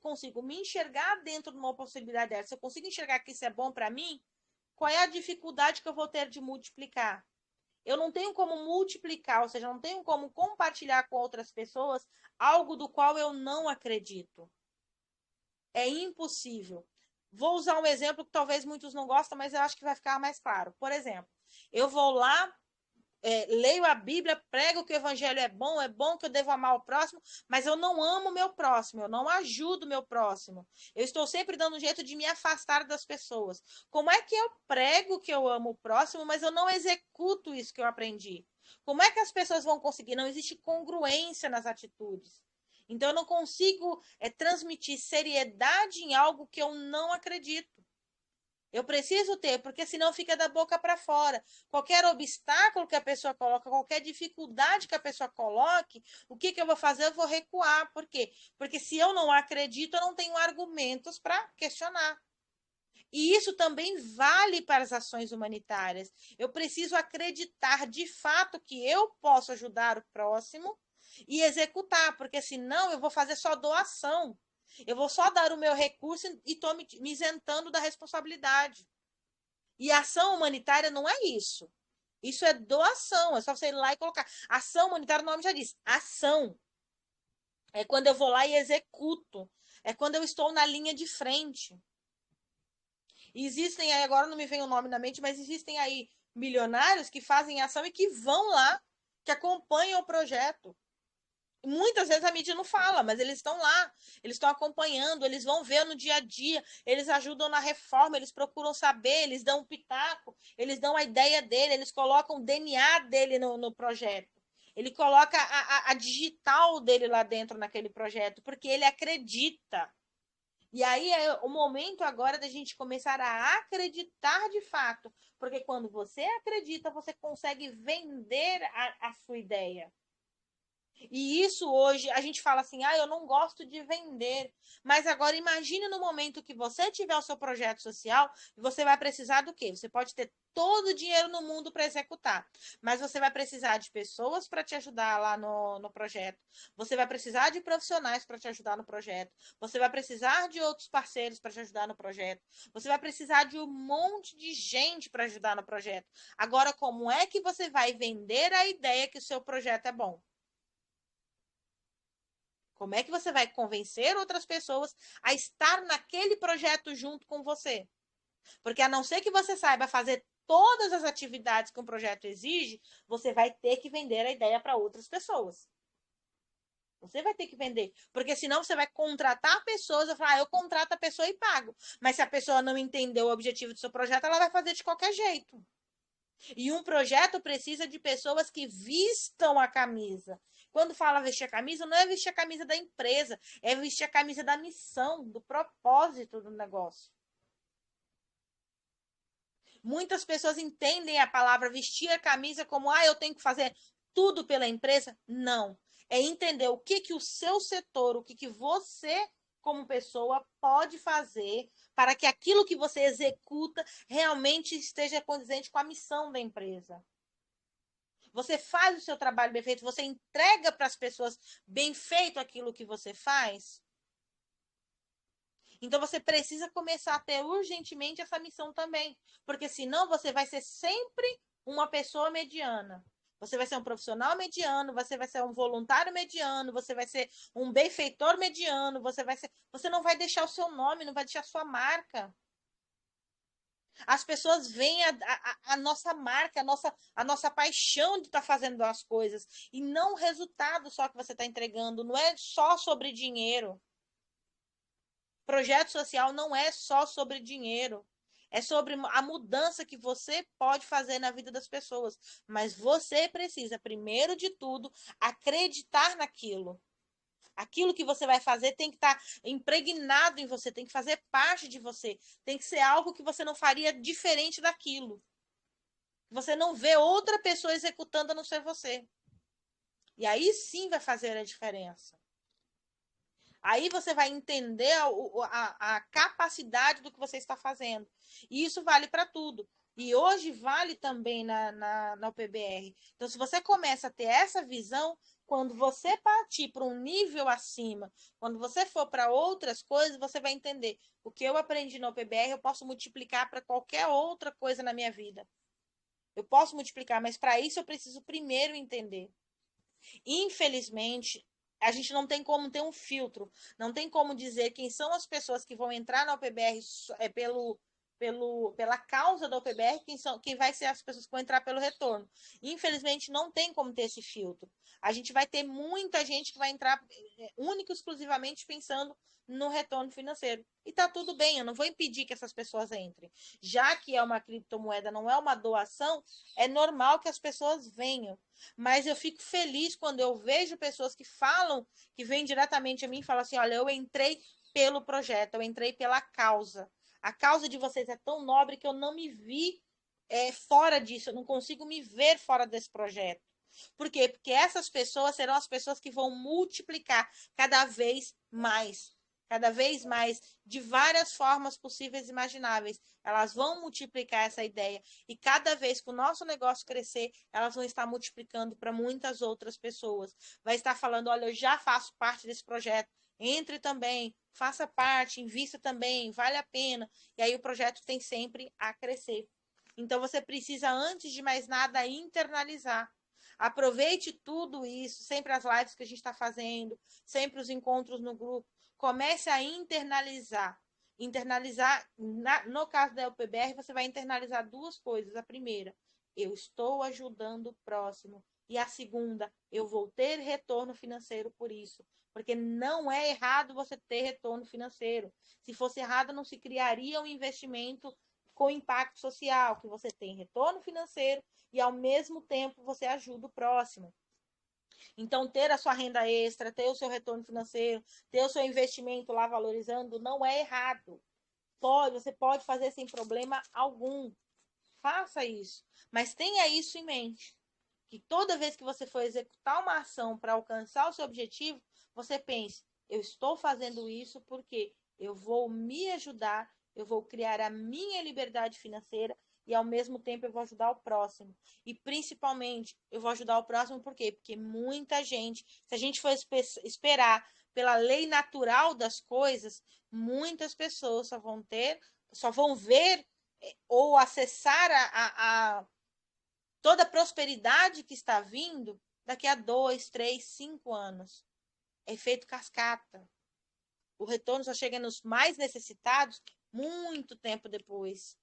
S2: consigo me enxergar dentro de uma possibilidade dessa, se eu consigo enxergar que isso é bom para mim, qual é a dificuldade que eu vou ter de multiplicar? Eu não tenho como multiplicar, ou seja, não tenho como compartilhar com outras pessoas algo do qual eu não acredito. É impossível. Vou usar um exemplo que talvez muitos não gostem, mas eu acho que vai ficar mais claro. Por exemplo, eu vou lá, leio a Bíblia, prego que o evangelho é bom que eu devo amar o próximo, mas eu não amo o meu próximo, eu não ajudo o meu próximo. Eu estou sempre dando um jeito de me afastar das pessoas. Como é que eu prego que eu amo o próximo, mas eu não executo isso que eu aprendi? Como é que as pessoas vão conseguir? Não existe congruência nas atitudes. Então, eu não consigo transmitir seriedade em algo que eu não acredito. Eu preciso ter, porque senão fica da boca para fora. Qualquer obstáculo que a pessoa coloca, qualquer dificuldade que a pessoa coloque, o que eu vou fazer? Eu vou recuar. Por quê? Porque se eu não acredito, eu não tenho argumentos para questionar. E isso também vale para as ações humanitárias. Eu preciso acreditar de fato que eu posso ajudar o próximo e executar, porque senão eu vou fazer só doação. Eu vou só dar o meu recurso e estou me isentando da responsabilidade. E a ação humanitária não é isso. Isso é doação. É só você ir lá e colocar. Ação humanitária, o nome já diz. Ação. É quando eu vou lá e executo. É quando eu estou na linha de frente. Existem aí, agora não me vem o nome na mente, mas existem aí milionários que fazem ação e que vão lá, que acompanham o projeto. Muitas vezes a mídia não fala, mas eles estão lá, eles estão acompanhando, eles vão ver no dia a dia, eles ajudam na reforma, eles procuram saber, eles dão um pitaco, eles dão a ideia dele, eles colocam o DNA dele no projeto. Ele coloca a digital dele lá dentro naquele projeto, porque ele acredita. E aí é o momento agora da gente começar a acreditar de fato, porque quando você acredita, você consegue vender a sua ideia. E isso hoje, a gente fala assim, eu não gosto de vender. Mas agora imagine no momento que você tiver o seu projeto social, você vai precisar do quê? Você pode ter todo o dinheiro no mundo para executar, mas você vai precisar de pessoas para te ajudar lá no projeto. Você vai precisar de profissionais para te ajudar no projeto. Você vai precisar de outros parceiros para te ajudar no projeto. Você vai precisar de um monte de gente para ajudar no projeto. Agora, como é que você vai vender a ideia que o seu projeto é bom? Como é que você vai convencer outras pessoas a estar naquele projeto junto com você? Porque a não ser que você saiba fazer todas as atividades que um projeto exige, você vai ter que vender a ideia para outras pessoas. Você vai ter que vender. Porque senão você vai contratar pessoas e falar, eu contrato a pessoa e pago. Mas se a pessoa não entendeu o objetivo do seu projeto, ela vai fazer de qualquer jeito. E um projeto precisa de pessoas que vistam a camisa. Quando fala vestir a camisa, não é vestir a camisa da empresa, é vestir a camisa da missão, do propósito do negócio. Muitas pessoas entendem a palavra vestir a camisa como, eu tenho que fazer tudo pela empresa. Não. É entender o que o seu setor, o que você, como pessoa, pode fazer para que aquilo que você executa realmente esteja condizente com a missão da empresa. Você faz o seu trabalho bem feito, você entrega para as pessoas bem feito aquilo que você faz. Então você precisa começar a ter urgentemente essa missão também, porque senão você vai ser sempre uma pessoa mediana. Você vai ser um profissional mediano, você vai ser um voluntário mediano, você vai ser um benfeitor mediano, você não vai deixar o seu nome, não vai deixar a sua marca. As pessoas veem a nossa marca, a nossa paixão de estar fazendo as coisas, e não o resultado só que você está entregando. Não é só sobre dinheiro. Projeto social não é só sobre dinheiro. É sobre a mudança que você pode fazer na vida das pessoas. Mas você precisa, primeiro de tudo, acreditar naquilo. Aquilo que você vai fazer tem que estar impregnado em você, tem que fazer parte de você. Tem que ser algo que você não faria diferente daquilo. Você não vê outra pessoa executando a não ser você. E aí sim vai fazer a diferença. Aí você vai entender a capacidade do que você está fazendo. E isso vale para tudo. E hoje vale também na UPBR. Então, se você começa a ter essa visão, quando você partir para um nível acima, quando você for para outras coisas, você vai entender. O que eu aprendi na UPBR, eu posso multiplicar para qualquer outra coisa na minha vida. Eu posso multiplicar, mas para isso eu preciso primeiro entender. Infelizmente, a gente não tem como ter um filtro, não tem como dizer quem são as pessoas que vão entrar na UPBR pela causa da UPBR, quem vai ser as pessoas que vão entrar pelo retorno. Infelizmente, não tem como ter esse filtro. A gente vai ter muita gente que vai entrar única e exclusivamente pensando no retorno financeiro. E tá tudo bem, eu não vou impedir que essas pessoas entrem. Já que é uma criptomoeda, não é uma doação, é normal que as pessoas venham. Mas eu fico feliz quando eu vejo pessoas que falam, que vêm diretamente a mim e falam assim: olha, eu entrei pelo projeto, eu entrei pela causa. A causa de vocês é tão nobre que eu não me vi fora disso, eu não consigo me ver fora desse projeto. Por quê? Porque essas pessoas serão as pessoas que vão multiplicar cada vez mais, de várias formas possíveis e imagináveis. Elas vão multiplicar essa ideia. E cada vez que o nosso negócio crescer, elas vão estar multiplicando para muitas outras pessoas. Vai estar falando: olha, eu já faço parte desse projeto. Entre também, faça parte, invista também, vale a pena. E aí o projeto tem sempre a crescer. Então você precisa, antes de mais nada, internalizar. Aproveite tudo isso, sempre as lives que a gente está fazendo, sempre os encontros no grupo. Comece a internalizar. No caso da UPBR, você vai internalizar duas coisas. A primeira, eu estou ajudando o próximo. E a segunda, eu vou ter retorno financeiro por isso. Porque não é errado você ter retorno financeiro. Se fosse errado, não se criaria um investimento com impacto social, que você tem retorno financeiro e, ao mesmo tempo, você ajuda o próximo. Então, ter a sua renda extra, ter o seu retorno financeiro, ter o seu investimento lá valorizando, não é errado. Você pode fazer sem problema algum. Faça isso. Mas tenha isso em mente. Que toda vez que você for executar uma ação para alcançar o seu objetivo, você pense: eu estou fazendo isso porque eu vou me ajudar, eu vou criar a minha liberdade financeira e, ao mesmo tempo, eu vou ajudar o próximo. E, principalmente, eu vou ajudar o próximo por quê? Porque muita gente, se a gente for esperar pela lei natural das coisas, muitas pessoas só vão ver ou acessar toda a prosperidade que está vindo daqui a 2, 3, 5 anos. É efeito cascata. O retorno só chega nos mais necessitados muito tempo depois.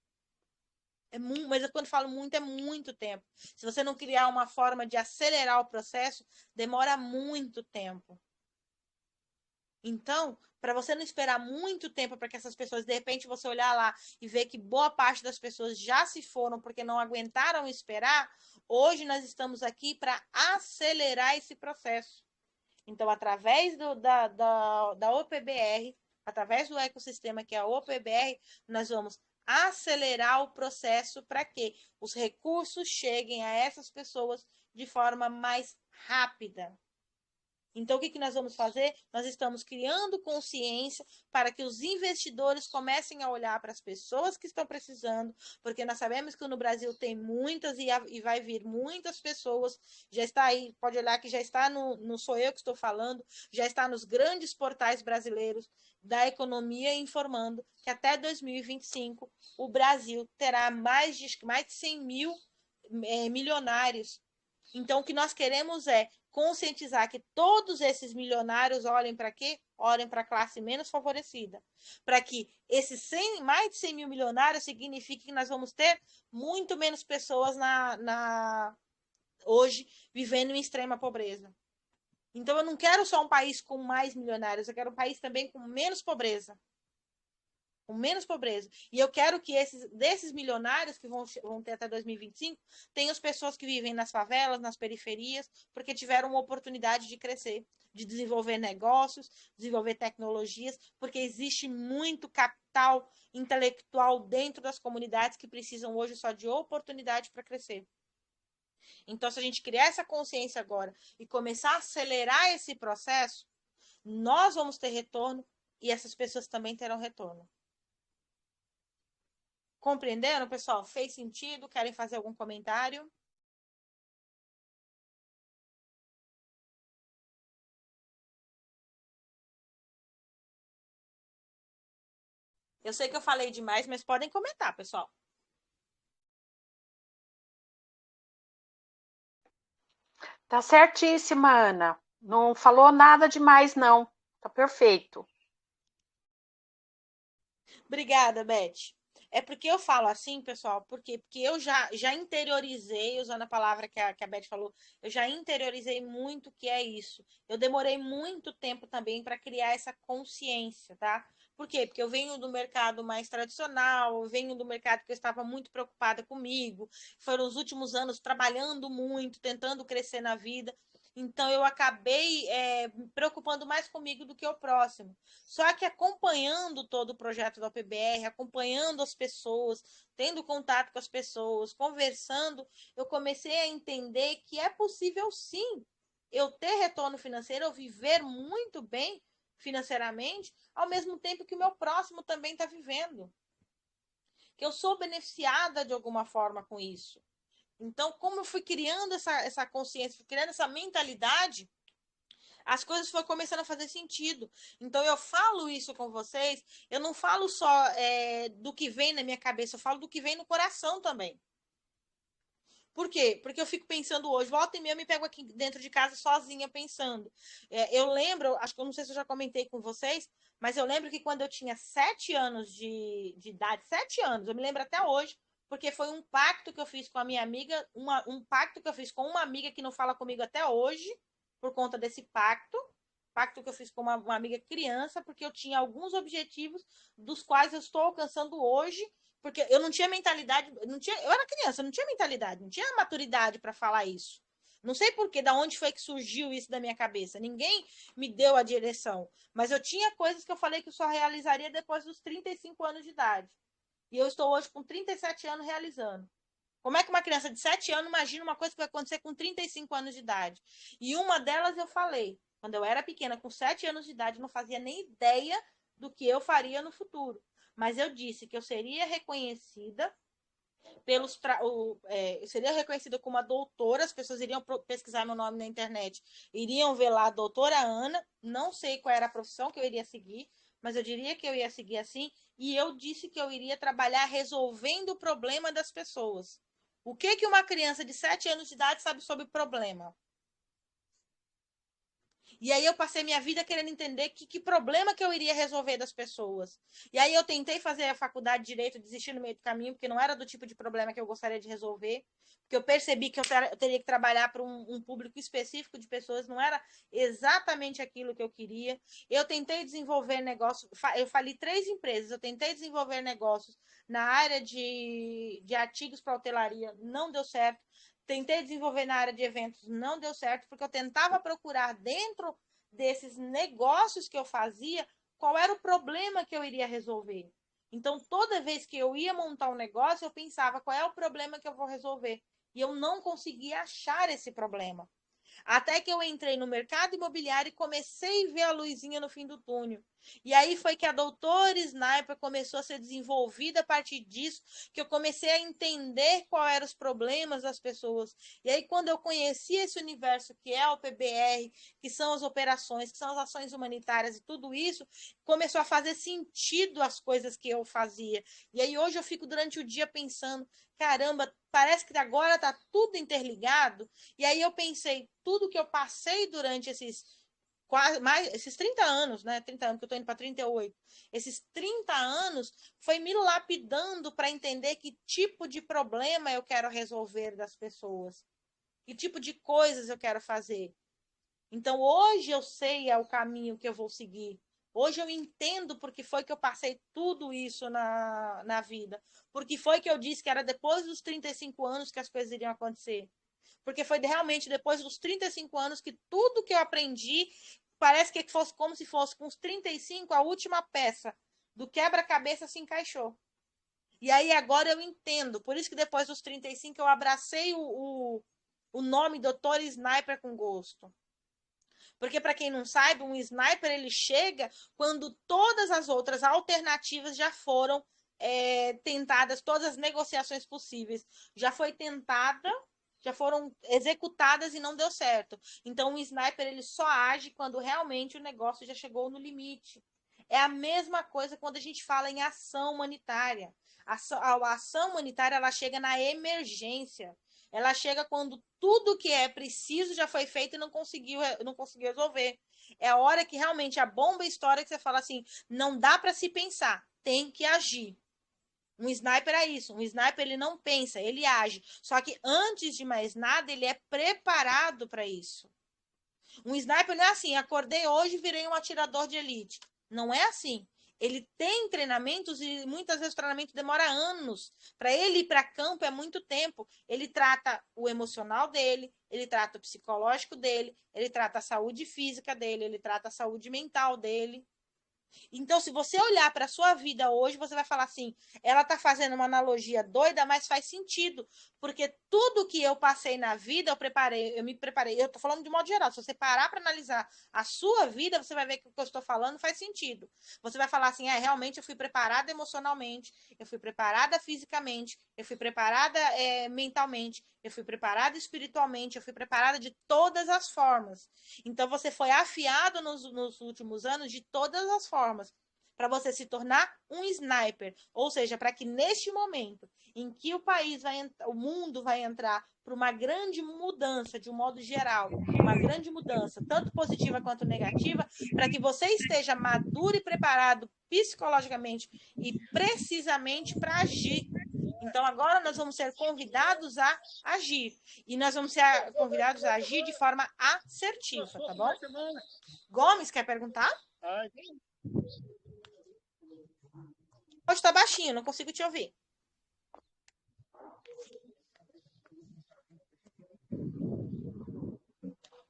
S2: Mas quando falo muito, é muito tempo. Se você não criar uma forma de acelerar o processo, demora muito tempo. Então, para você não esperar muito tempo para que essas pessoas, de repente, você olhar lá e ver que boa parte das pessoas já se foram porque não aguentaram esperar, hoje nós estamos aqui para acelerar esse processo. Então, através da OPBR, através do ecossistema que é a OPBR, nós vamos acelerar o processo para que os recursos cheguem a essas pessoas de forma mais rápida. Então, o que nós vamos fazer? Nós estamos criando consciência para que os investidores comecem a olhar para as pessoas que estão precisando, porque nós sabemos que no Brasil tem muitas e vai vir muitas pessoas, já está aí, pode olhar que já está no Sou Eu que estou falando, já está nos grandes portais brasileiros da economia informando que até 2025 o Brasil terá mais de 100 mil milionários. Então, o que nós queremos é conscientizar que todos esses milionários olhem para quê? Olhem para a classe menos favorecida. Para que esses mais de 100 mil milionários signifique que nós vamos ter muito menos pessoas hoje vivendo em extrema pobreza. Então, eu não quero só um país com mais milionários, eu quero um país também com menos pobreza. Com menos pobreza. E eu quero que desses milionários que vão ter até 2025, tenham as pessoas que vivem nas favelas, nas periferias, porque tiveram uma oportunidade de crescer, de desenvolver negócios, desenvolver tecnologias, porque existe muito capital intelectual dentro das comunidades que precisam hoje só de oportunidade para crescer. Então, se a gente criar essa consciência agora e começar a acelerar esse processo, nós vamos ter retorno e essas pessoas também terão retorno. Compreenderam, pessoal? Fez sentido? Querem fazer algum comentário? Eu sei que eu falei demais, mas podem comentar, pessoal.
S3: Tá certíssima, Ana. Não falou nada demais, não. Tá perfeito.
S2: Obrigada, Beth. É porque eu falo assim, pessoal, porque eu já interiorizei, usando a palavra que a Beth falou, eu já interiorizei muito o que é isso. Eu demorei muito tempo também para criar essa consciência, tá? Por quê? Porque eu venho do mercado mais tradicional, eu venho do mercado que eu estava muito preocupada comigo, foram os últimos anos trabalhando muito, tentando crescer na vida. Então, eu acabei me preocupando mais comigo do que o próximo. Só que acompanhando todo o projeto da OPBR, acompanhando as pessoas, tendo contato com as pessoas, conversando, eu comecei a entender que é possível sim eu ter retorno financeiro, eu viver muito bem financeiramente, ao mesmo tempo que o meu próximo também está vivendo. Que eu sou beneficiada de alguma forma com isso. Então, como eu fui criando essa consciência, fui criando essa mentalidade, as coisas foram começando a fazer sentido. Então, eu falo isso com vocês, eu não falo só do que vem na minha cabeça, eu falo do que vem no coração também. Por quê? Porque eu fico pensando hoje, volta e meia eu me pego aqui dentro de casa sozinha pensando. Eu lembro, acho que eu não sei se eu já comentei com vocês, mas eu lembro que quando eu tinha 7 anos de idade, 7 anos, eu me lembro até hoje, porque foi um pacto que eu fiz com a minha amiga, um pacto que eu fiz com uma amiga que não fala comigo até hoje, por conta desse pacto que eu fiz com uma amiga criança, porque eu tinha alguns objetivos dos quais eu estou alcançando hoje, porque eu não tinha mentalidade, eu era criança, eu não tinha mentalidade, não tinha maturidade para falar isso. Não sei porquê, da onde foi que surgiu isso da minha cabeça. Ninguém me deu a direção. Mas eu tinha coisas que eu falei que eu só realizaria depois dos 35 anos de idade. E eu estou hoje com 37 anos realizando. Como é que uma criança de 7 anos imagina uma coisa que vai acontecer com 35 anos de idade? E uma delas eu falei, quando eu era pequena, com 7 anos de idade, não fazia nem ideia do que eu faria no futuro. Mas eu disse que eu seria reconhecida eu seria reconhecida como uma doutora, as pessoas iriam pesquisar meu nome na internet, iriam ver lá a doutora Ana, não sei qual era a profissão que eu iria seguir, mas eu diria que eu ia seguir assim, e eu disse que eu iria trabalhar resolvendo o problema das pessoas. O que uma criança de 7 anos de idade sabe sobre problema? E aí eu passei minha vida querendo entender que problema que eu iria resolver das pessoas. E aí eu tentei fazer a faculdade de Direito, desistir no meio do caminho, porque não era do tipo de problema que eu gostaria de resolver. Porque eu percebi que eu teria que trabalhar para um público específico de pessoas, não era exatamente aquilo que eu queria. Eu tentei desenvolver negócios, eu falei 3 empresas, eu tentei desenvolver negócios na área de artigos para hotelaria, não deu certo. Tentei desenvolver na área de eventos, não deu certo, porque eu tentava procurar dentro desses negócios que eu fazia qual era o problema que eu iria resolver. Então, toda vez que eu ia montar um negócio, eu pensava qual é o problema que eu vou resolver. E eu não conseguia achar esse problema. Até que eu entrei no mercado imobiliário e comecei a ver a luzinha no fim do túnel. E aí foi que a Doutora Sniper começou a ser desenvolvida a partir disso, que eu comecei a entender quais eram os problemas das pessoas. E aí, quando eu conheci esse universo que é o PBR, que são as operações, que são as ações humanitárias e tudo isso, começou a fazer sentido as coisas que eu fazia. E aí, hoje eu fico durante o dia pensando, caramba, parece que agora está tudo interligado. E aí eu pensei, tudo que eu passei durante esses 30 anos, né? 30 anos, que eu estou indo para 38. Esses 30 anos foi me lapidando para entender que tipo de problema eu quero resolver das pessoas. Que tipo de coisas eu quero fazer. Então, hoje eu sei o caminho que eu vou seguir. Hoje eu entendo porque foi que eu passei tudo isso na vida. Porque foi que eu disse que era depois dos 35 anos que as coisas iriam acontecer. Porque foi realmente depois dos 35 anos que tudo que eu aprendi parece que fosse como se fosse com os 35 a última peça do quebra-cabeça se encaixou. E aí agora eu entendo. Por isso que depois dos 35 eu abracei o nome Doutor Sniper com gosto. Porque, para quem não sabe, um sniper ele chega quando todas as outras alternativas já foram tentadas, todas as negociações possíveis já foi tentada, já foram executadas e não deu certo. Então, o sniper ele só age quando realmente o negócio já chegou no limite. É a mesma coisa quando a gente fala em ação humanitária. A ação humanitária ela chega na emergência. Ela chega quando tudo que é preciso já foi feito e não conseguiu resolver. É a hora que realmente a bomba estoura que você fala assim, não dá para se pensar, tem que agir. Um sniper é isso, um sniper ele não pensa, ele age. Só que antes de mais nada, ele é preparado para isso. Um sniper não é assim, acordei hoje e virei um atirador de elite. Não é assim. Ele tem treinamentos e muitas vezes o treinamento demora anos. Para ele ir para campo é muito tempo. Ele trata o emocional dele, ele trata o psicológico dele, ele trata a saúde física dele, ele trata a saúde mental dele. Então, se você olhar para a sua vida hoje, você vai falar assim: ela está fazendo uma analogia doida, mas faz sentido, porque tudo que eu passei na vida, eu me preparei. Eu estou falando de modo geral. Se você parar para analisar a sua vida, você vai ver que o que eu estou falando faz sentido. Você vai falar assim: realmente eu fui preparada emocionalmente, eu fui preparada fisicamente, eu fui preparada mentalmente, eu fui preparada espiritualmente, eu fui preparada de todas as formas. Então, você foi afiado nos últimos anos de todas as formas para você se tornar um sniper. Ou seja, para que neste momento em que o mundo vai entrar para uma grande mudança, de um modo geral, uma grande mudança, tanto positiva quanto negativa, para que você esteja maduro e preparado psicologicamente e precisamente para agir. Então, agora nós vamos ser convidados a agir. E nós vamos ser convidados a agir de forma assertiva, tá bom? Gomes, quer perguntar? Hoje tá baixinho, não consigo te ouvir.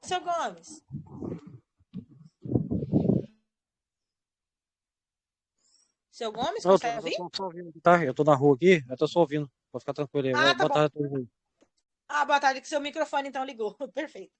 S2: Seu Gomes. Seu Gomes, consegue ouvir?
S5: Eu tô só ouvindo, tá? Eu tô na rua aqui, eu tô só ouvindo. Pode ficar tranquilo aí.
S2: Ah, tá
S5: Boa
S2: bom.
S5: tarde a todos aí.
S2: Boa tarde, que seu microfone então ligou. Perfeito.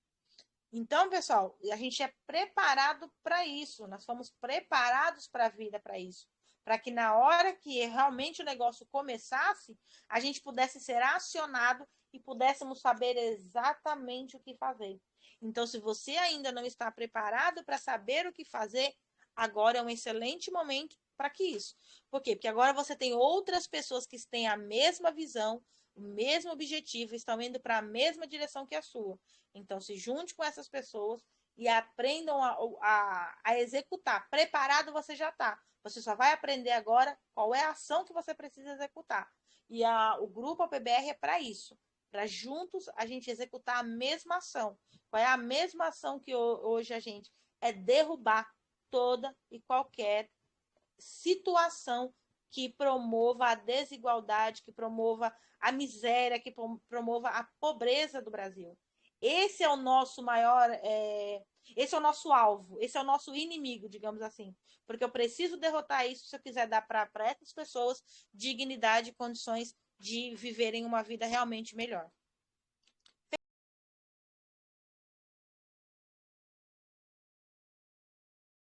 S2: Então, pessoal, a gente é preparado para isso. Nós fomos preparados para a vida para isso. Para que na hora que realmente o negócio começasse, a gente pudesse ser acionado e pudéssemos saber exatamente o que fazer. Então, se você ainda não está preparado para saber o que fazer, agora é um excelente momento para que isso. Por quê? Porque agora você tem outras pessoas que têm a mesma visão, o mesmo objetivo, estão indo para a mesma direção que a sua. Então, se junte com essas pessoas e aprendam a executar. Preparado você já está. Você só vai aprender agora qual é a ação que você precisa executar. E o grupo APBR é para isso. Para juntos a gente executar a mesma ação. Qual é a mesma ação que hoje a gente? É derrubar toda e qualquer situação que promova a desigualdade, que promova a miséria, que promova a pobreza do Brasil. Esse é o nosso maior, esse é o nosso alvo, esse é o nosso inimigo, digamos assim. Porque eu preciso derrotar isso se eu quiser dar para essas pessoas dignidade e condições de viverem uma vida realmente melhor.